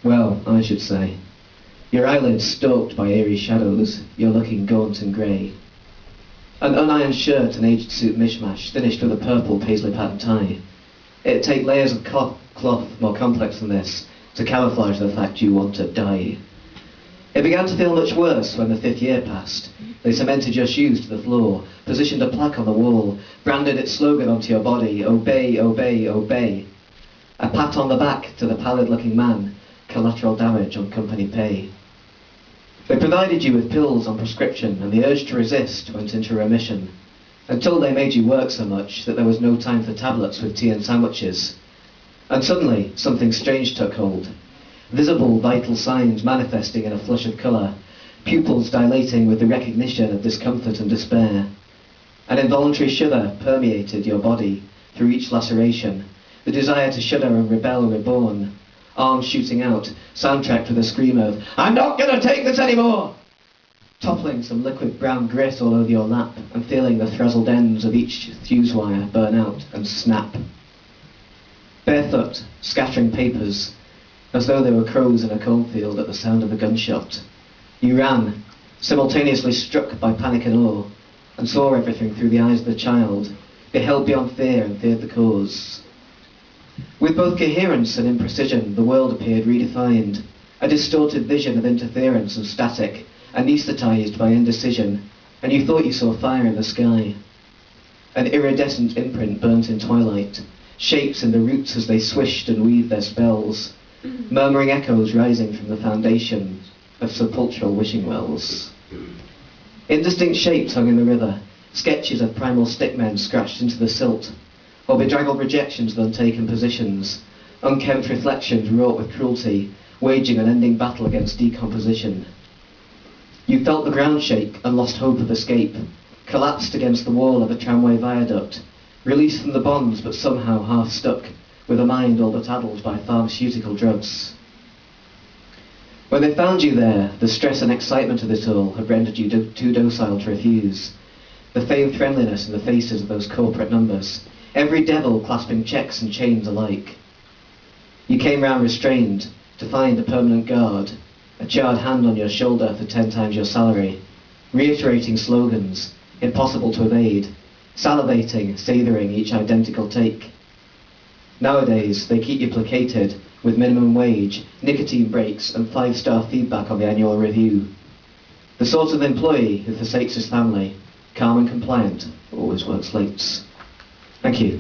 Well, I should say. Your eyelids stalked by eerie shadows, you're looking gaunt and grey. An unironed shirt and aged suit mishmash, finished with a purple paisley-patterned tie. It'd take layers of cloth more complex than this to camouflage the fact you want to die. It began to feel much worse when the 5th year passed. They cemented your shoes to the floor, positioned a plaque on the wall, branded its slogan onto your body, obey, obey, obey. A pat on the back to the pallid-looking man, collateral damage on company pay. They provided you with pills on prescription, and the urge to resist went into remission, until they made you work so much that there was no time for tablets with tea and sandwiches. And suddenly, something strange took hold. Visible, vital signs manifesting in a flush of colour, pupils dilating with the recognition of discomfort and despair. An involuntary shudder permeated your body through each laceration, the desire to shudder and rebel reborn, arms shooting out, soundtracked with a scream of, "I'm not gonna take this anymore!" Toppling some liquid brown grit all over your lap and feeling the frazzled ends of each fuse wire burn out and snap. Barefoot, scattering papers, as though they were crows in a cornfield at the sound of a gunshot. You ran, simultaneously struck by panic and awe, and saw everything through the eyes of the child, beheld beyond fear and feared the cause. With both coherence and imprecision, the world appeared redefined, a distorted vision of interference and static, anaesthetized by indecision, and you thought you saw fire in the sky. An iridescent imprint burnt in twilight, shapes in the roots as they swished and weaved their spells, murmuring echoes rising from the foundation of sepulchral wishing wells. Indistinct shapes hung in the river, sketches of primal stickmen scratched into the silt, or bedraggled rejections of untaken positions, unkempt reflections wrought with cruelty, waging an ending battle against decomposition. You felt the ground shake and lost hope of escape, collapsed against the wall of a tramway viaduct, released from the bonds but somehow half stuck, with a mind all but addled by pharmaceutical drugs. When they found you there, the stress and excitement of it all had rendered you too docile to refuse. The feigned friendliness in the faces of those corporate numbers, every devil clasping checks and chains alike. You came round restrained, to find a permanent guard, a charred hand on your shoulder for 10 times your salary, reiterating slogans, impossible to evade, salivating, savouring each identical take. Nowadays, they keep you placated with minimum wage, nicotine breaks, and 5-star feedback on the annual review. The sort of employee who forsakes his family, calm and compliant, always works late. Thank you.